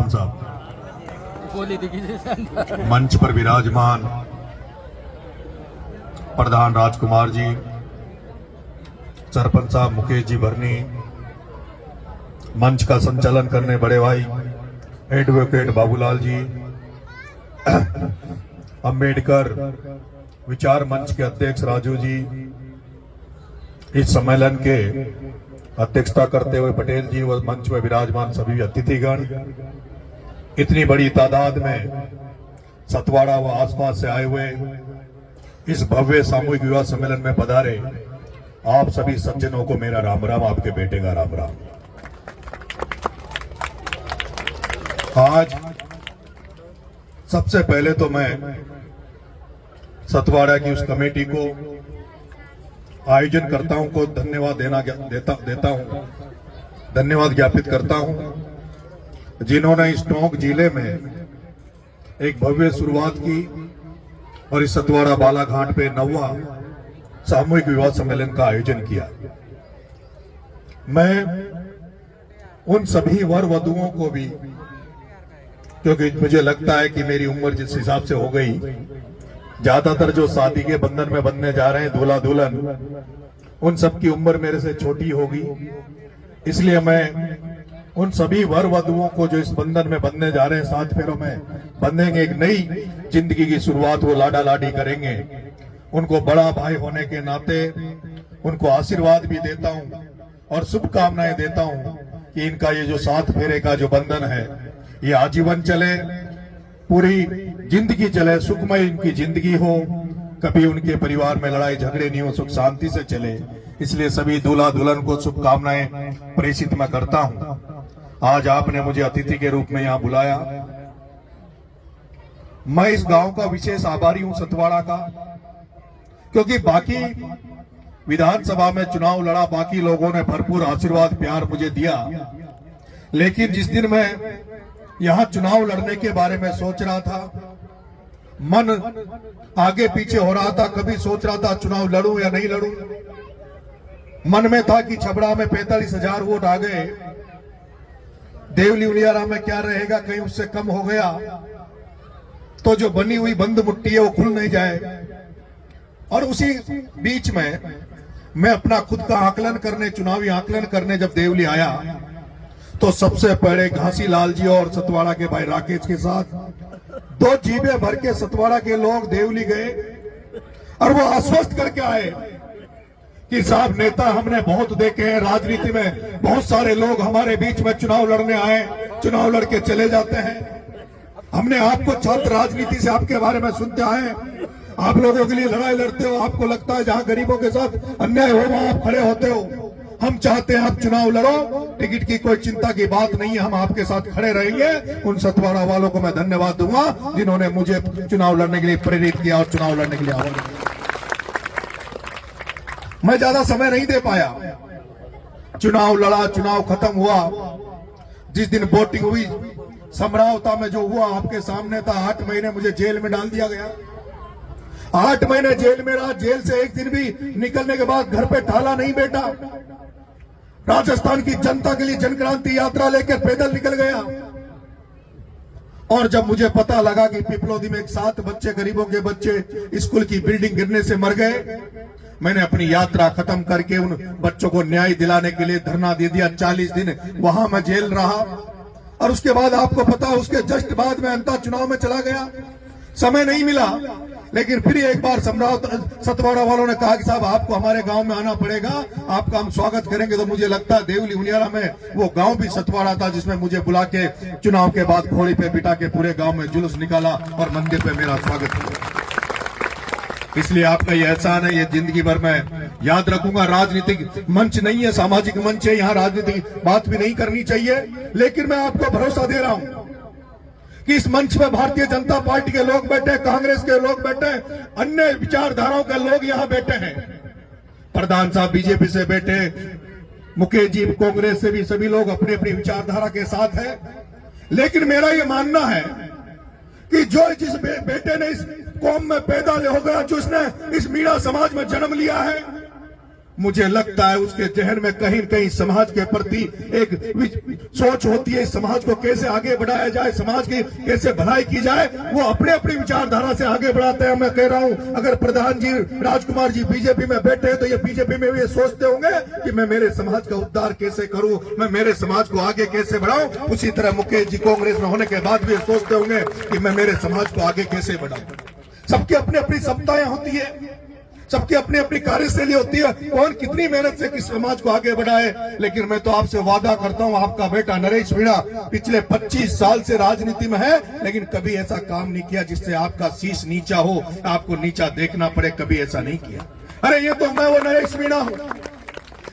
राम साहब, मंच पर विराजमान प्रधान राजकुमार जी, सरपंच साहब मुकेश जी भरनी, मंच का संचालन करने बड़े भाई एडवोकेट बाबूलाल जी, अंबेडकर विचार मंच के अध्यक्ष राजू जी, इस सम्मेलन के अध्यक्षता करते हुए पटेल जी व मंच में विराजमान सभी अतिथिगण, इतनी बड़ी तादाद में सतवाड़ा व आसपास से आए हुए इस भव्य सामूहिक विवाह सम्मेलन में पधारे आप सभी सज्जनों को मेरा राम राम, आपके बेटे का राम राम। आज सबसे पहले तो मैं सतवाड़ा की उस कमेटी को, आयोजन करताओं को धन्यवाद देता हूं, धन्यवाद ज्ञापित करता हूं, जिन्होंने इस टोंक जिले में एक भव्य शुरुआत की और इस सतवाड़ा बालाघाट पे 9वां सामूहिक विवाह सम्मेलन का आयोजन किया। मैं उन सभी वर वधुओं को भी, क्योंकि मुझे लगता है कि मेरी उम्र जिस हिसाब से हो गई, ज्यादातर जो शादी के बंधन में बंधने जा रहे हैं दूल्हा दुल्हन, उन सबकी उम्र मेरे से छोटी होगी, इसलिए मैं उन सभी वर वधुओं को जो इस बंधन में बंधने जा रहे हैं, 7 फेरों में बंधेंगे, एक नई जिंदगी की शुरुआत वो लाडा लाडी करेंगे, उनको बड़ा भाई होने के नाते उनको आशीर्वाद भी देता हूं और शुभकामनाएं देता हूं कि इनका ये जो 7 फेरे का जो बंधन है ये आजीवन चले, पूरी जिंदगी चले, सुखमय इनकी जिंदगी हो, कभी उनके परिवार में लड़ाई झगड़े नहीं हो, सुख शांति से चले। इसलिए सभी दूल्हा दुल्हन को शुभकामनाएं प्रेषित मैं करता हूं। आज आपने मुझे अतिथि के रूप में यहां बुलाया, मैं इस गांव का विशेष आभारी हूं, सतवाड़ा का, क्योंकि बाकी विधानसभा में चुनाव लड़ा, बाकी लोगों ने भरपूर आशीर्वाद प्यार मुझे दिया, लेकिन जिस दिन मैं यहां चुनाव लड़ने के बारे में सोच रहा था, मन आगे पीछे हो रहा था, कभी सोच रहा था चुनाव लड़ूं या नहीं लड़ूं, मन में था कि छबड़ा में 45,000 वोट आ गए, देवली उलियारा में क्या रहेगा, कहीं उससे कम हो गया तो जो बनी हुई बंद मुट्ठी है वो खुल नहीं जाए। और उसी बीच में मैं अपना खुद का आकलन करने, चुनावी आकलन करने जब देवली आया, तो सबसे पहले घासी लाल जी और सतवाड़ा के भाई राकेश के साथ 2 जीबे भर के सतवाड़ा के लोग देवली गए और वो आश्वस्त करके आए कि साहब नेता हमने बहुत देखे हैं, राजनीति में बहुत सारे लोग हमारे बीच में चुनाव लड़ने आए, चुनाव लड़के चले जाते हैं, हमने आपको छात्र राजनीति से आपके बारे में सुनते आए, आप लोगों के लिए लड़ाई लड़ते हो, आपको लगता है जहां गरीबों के साथ अन्याय हो वहां आप खड़े होते हो, हम चाहते हैं आप चुनाव लड़ो, टिकट की कोई चिंता की बात नहीं है, हम आपके साथ खड़े रहेंगे। उन सतवाड़ा वालों को मैं धन्यवाद दूंगा जिन्होंने मुझे चुनाव लड़ने के लिए प्रेरित किया और चुनाव लड़ने के लिए आह्वान किया। मैं ज्यादा समय नहीं दे पाया, चुनाव लड़ा, चुनाव खत्म हुआ, जिस दिन वोटिंग हुई समरावता में जो हुआ आपके सामने था, 8 महीने मुझे जेल में डाल दिया गया, 8 महीने जेल में रहा, जेल से एक दिन भी निकलने के बाद घर पे ताला नहीं बैठा, राजस्थान की जनता के लिए जनक्रांति यात्रा लेकर पैदल निकल गया। और जब मुझे पता लगा कि पिपलोदी में 7 बच्चे, गरीबों के बच्चे स्कूल की बिल्डिंग गिरने से मर गए, मैंने अपनी यात्रा खत्म करके उन बच्चों को न्याय दिलाने के लिए धरना दे दिया। 40 दिन वहां मैं जेल रहा और उसके बाद आपको पता, उसके जस्ट बाद में अंतर चुनाव में चला गया, समय नहीं मिला। लेकिन फिर एक बार सतवाड़ा वालों ने कहा कि साहब आपको हमारे गांव में आना पड़ेगा, आपका हम स्वागत करेंगे। तो मुझे लगता है देवली उलियारा में वो गांव भी सतवाड़ा था जिसमें मुझे बुला के चुनाव के बाद घोड़ी पे बिठा के पूरे गांव में जुलूस निकाला और मंदिर पे मेरा स्वागत किया। इसलिए आपका ये एहसान है, ये जिंदगी भर मैं याद रखूंगा। राजनीतिक मंच नहीं है, सामाजिक मंच है, यहाँ राजनीतिक बात भी नहीं करनी चाहिए, लेकिन मैं आपको भरोसा दे रहा हूं कि इस मंच में भारतीय जनता पार्टी के लोग बैठे, कांग्रेस के लोग बैठे, अन्य विचारधाराओं के लोग यहां बैठे हैं, प्रधान साहब बीजेपी से बैठे, मुकेश जी कांग्रेस से भी, सभी लोग अपनी अपनी विचारधारा के साथ है। लेकिन मेरा ये मानना है कि जो जिस बेटे ने इस कौम में पैदा हो गया, जो इसने इस मीणा समाज में जन्म लिया है, मुझे लगता है उसके जहन में कहीं न कहीं समाज के प्रति एक सोच होती है, समाज को कैसे आगे बढ़ाया जाए, समाज की कैसे भलाई की जाए। वो अपने अपनी विचारधारा से आगे बढ़ाते हैं। मैं कह रहा हूं, अगर प्रधान जी राजकुमार जी बीजेपी में बैठे हैं तो ये बीजेपी में भी ये सोचते होंगे कि मैं मेरे समाज का उद्धार कैसे करूं, मैं मेरे समाज को आगे कैसे बढ़ाऊं। उसी तरह मुकेश जी कांग्रेस में होने के बाद भी ये सोचते होंगे कि मैं मेरे समाज को आगे कैसे बढ़ाऊं। सबकी अपनी अपनी क्षमताएं होती है, सबकी अपनी अपनी कार्यशैली होती है, कौन कितनी मेहनत से किस समाज को आगे बढ़ाए। लेकिन मैं तो आपसे वादा करता हूं, आपका बेटा नरेश मीणा पिछले 25 साल से राजनीति में है, लेकिन कभी ऐसा काम नहीं किया जिससे आपका शीश नीचा हो, आपको नीचा देखना पड़े। कभी ऐसा नहीं किया। अरे ये तो मैं वो नरेश मीणा हूं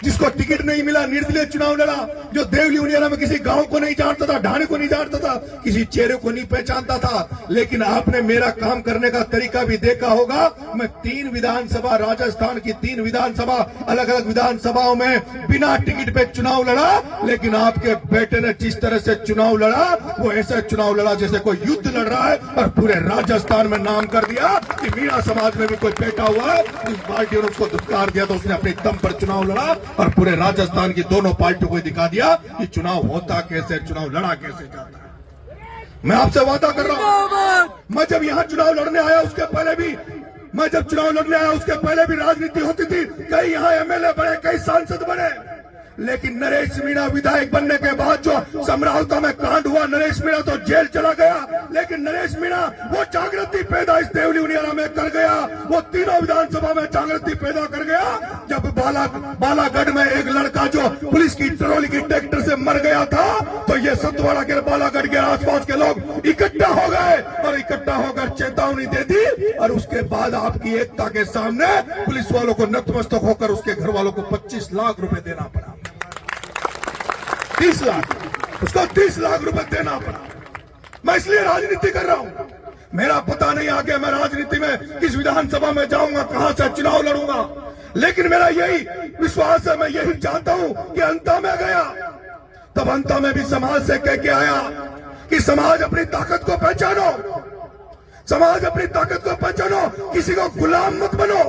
जिसको टिकट नहीं मिला, निर्दलीय चुनाव लड़ा, जो देवली उनियारा में किसी गांव को नहीं जानता था, ढाणी को नहीं जानता था, किसी चेहरे को नहीं पहचानता था। लेकिन आपने मेरा काम करने का तरीका भी देखा होगा। मैं 3 विधानसभा, राजस्थान की 3 विधानसभा, अलग अलग विधानसभाओं में बिना टिकट पे चुनाव लड़ा। लेकिन आपके बेटे ने जिस तरह से चुनाव लड़ा, वो ऐसा चुनाव लड़ा जैसे कोई युद्ध लड़ रहा है, और पूरे राजस्थान में नाम कर दिया कि मीणा समाज में भी कोई बैठा हुआ है। जिस पार्टी ने उसको धुतकार दिया तो उसने अपने दम पर चुनाव लड़ा और पूरे राजस्थान की दोनों पार्टियों को दिखा दिया कि चुनाव होता कैसे, चुनाव लड़ा कैसे जाता है। मैं आपसे वादा कर रहा हूं, मैं जब यहां चुनाव लड़ने आया उसके पहले भी, राजनीति होती थी। कई यहां एमएलए बने, कई सांसद बने, लेकिन नरेश मीणा विधायक बनने के बाद जो समरावता में कांड हुआ, नरेश मीणा तो जेल चला गया। लेकिन नरेश मीणा वो जागृति पैदा इस देवली उनियारा में कर गया, वो तीनों विधानसभा में जागृति पैदा कर गया। जब बालागढ़ में एक लड़का जो पुलिस की ट्रॉली की ट्रैक्टर से मर गया था, तो ये सतवाड़ा के बालागढ़ के आसपास के लोग इकट्ठा हो गए और इकट्ठा होकर चेतावनी दे दी। और उसके बाद आपकी एकता के सामने पुलिस वालों को नतमस्तक होकर उसके घर वालों को 25 लाख रुपए देना पड़ा। 30 लाख, उसको 30 लाख रुपए देना पड़ा। मैं इसलिए राजनीति कर रहा हूं। मेरा पता नहीं आगे मैं राजनीति में किस विधानसभा में जाऊंगा, कहां से चुनाव लड़ूंगा, लेकिन मेरा यही विश्वास है, मैं यही चाहता हूं कि अंता में गया तब अंता में भी समाज से कह के आया कि समाज अपनी ताकत को पहचानो, समाज अपनी ताकत को पहचानो, किसी को गुलाम मत बनो,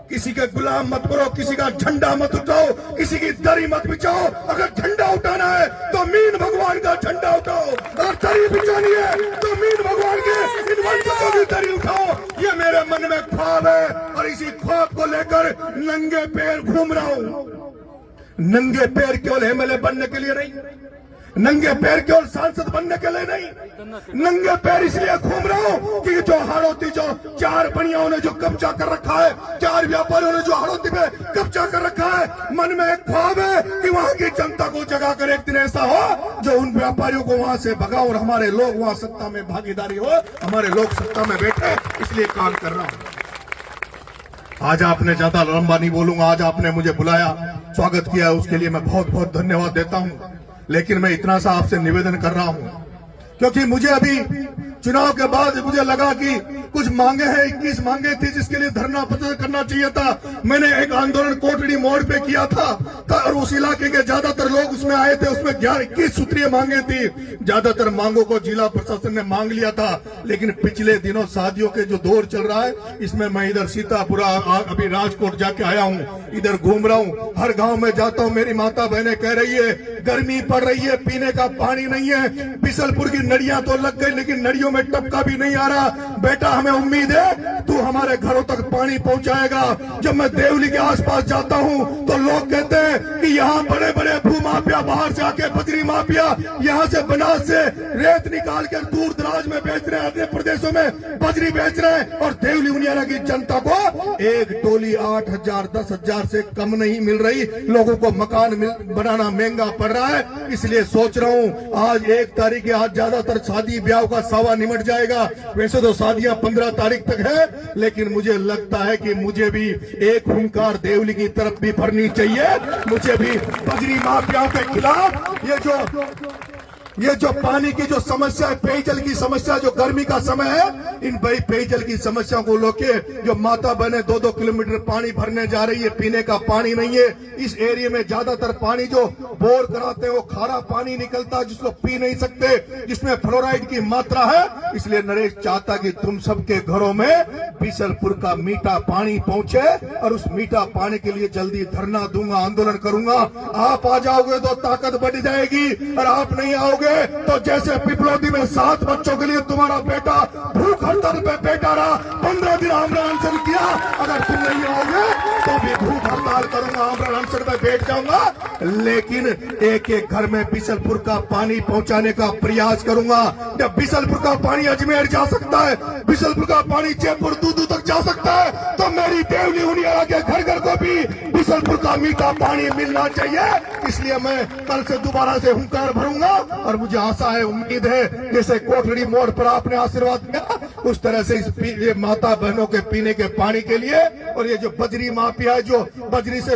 किसी के गुलाम मत बनो, किसी का झंडा मत उठाओ, किसी की दरी मत बिछाओ। अगर झंडा उठाना है तो मीन भगवान का झंडा उठाओ, अगर दरी बिछानी है तो मीन भगवान के इन वंशों को भी दरी उठाओ। ये मेरे मन में ख्वाब है और इसी ख्वाब को लेकर नंगे पैर घूम रहा हूं। नंगे पैर केवल एमएलए बनने के लिए नहीं, नंगे पैर केवल सांसद बनने के लिए नहीं, नंगे पैर इसलिए घूम रहा हूं कि जो हाड़ौती, जो 4 बनियाओं ने जो कब्जा कर रखा है, 4 व्यापारियों ने जो हाड़ौती पे कब्जा कर रखा है, मन में एक ख्वाब है कि वहां की जनता को जगा कर एक दिन ऐसा हो जो उन व्यापारियों को वहां से भगाओ और हमारे लोग वहां सत्ता में भागीदारी हो, हमारे लोग सत्ता में बैठे। इसलिए काम कर रहा हूं। आज आपने, ज्यादा लंबा नहीं बोलूंगा, आज आपने मुझे बुलाया, स्वागत किया, उसके लिए मैं बहुत बहुत धन्यवाद देता हूं। लेकिन मैं इतना सा आपसे निवेदन कर रहा हूं, क्योंकि मुझे अभी चुनाव के बाद मुझे लगा कि कुछ मांगे हैं, 21 मांगे थी जिसके लिए धरना प्रदर्शन करना चाहिए था। मैंने एक आंदोलन कोटड़ी मोड़ पे किया था और उस इलाके के ज्यादातर लोग उसमें आए थे। उसमें 21 सूत्रीय मांगे थी। ज्यादातर मांगों को जिला प्रशासन ने मांग लिया था। लेकिन पिछले दिनों शादियों के जो दौर चल रहा है, इसमें मैं इधर सीतापुरा, अभी राजकोट जाके आया हूँ, इधर घूम रहा हूँ, हर गाँव में जाता हूँ। मेरी माता बहनें कह रही है गर्मी पड़ रही है, पीने का पानी नहीं है। बिसलपुर की नदियां तो लग गई लेकिन नदियों में टपका भी नहीं आ रहा। बेटा हमें उम्मीद है तू हमारे घरों तक पानी पहुंचाएगा। जब मैं देवली के आसपास जाता हूं तो लोग कहते हैं कि यहाँ बड़े बड़े भू माफिया, बाहर से आके बजरी माफिया यहाँ से बनास से रेत निकाल कर दूर दराज में बेच रहे हैं, अन्य प्रदेशों में बजरी बेच रहे हैं, और देवली उनियारा की जनता को एक टोली 8,000 10,000 से कम नहीं मिल रही। लोगों को मकान बनाना महंगा पड़ रहा है। इसलिए सोच रहा हूं आज 1 तारीख है, आज ज्यादातर शादी ब्याह का सावा निमट जाएगा। वैसे तो शादियां 15 तारीख तक है, लेकिन मुझे लगता है कि मुझे भी एक हुंकार देवली की तरफ भी भरनी चाहिए। मुझे भी बजरी माफियाओं के खिलाफ ये जो ये जो पानी की जो समस्या है, पेयजल की समस्या, जो गर्मी का समय है, इन बड़ी पेयजल की समस्या को लेके जो माता बहने 2-2 किलोमीटर पानी भरने जा रही है, पीने का पानी नहीं है। इस एरिया में ज्यादातर पानी जो बोर कराते हैं वो खारा पानी निकलता है, जिसको पी नहीं सकते, जिसमें फ्लोराइड की मात्रा है। इसलिए नरेश चाहता कि तुम सबके घरों में बिसलपुर का मीठा पानी पहुंचे, और उस मीठा पानी के लिए जल्दी धरना दूंगा, आंदोलन करूंगा। आप आ जाओगे तो ताकत बढ़ जाएगी, और आप नहीं आओगे तो जैसे पिपलौदी में 7 बच्चों के लिए तुम्हारा बेटा भूख हड़ताल पे बैठा रहा, 15 दिन आमरण अनशन किया, अगर तुम नहीं आओगे तो भी भूख हड़ताल करूंगा, आमरण अनशन पे बैठ जाऊंगा। लेकिन एक एक घर में बिसलपुर का पानी पहुंचाने का प्रयास करूंगा। जब बिसलपुर का पानी अजमेर जा सकता है, बिसलपुर का पानी जयपुर दूर तक जा सकता है, तो मेरी देवली उनियारा के घर घर को भी बिसलपुर का मीठा पानी मिलना चाहिए। इसलिए मैं कल से दोबारा से हुंकार भरूंगा, और मुझे आशा है, उम्मीद है, जैसे कोठड़ी मोड़ पर आपने आशीर्वाद दिया, उस तरह से ये माता बहनों के पीने के पानी के लिए, और ये जो बजरी माफिया है जो बजरी से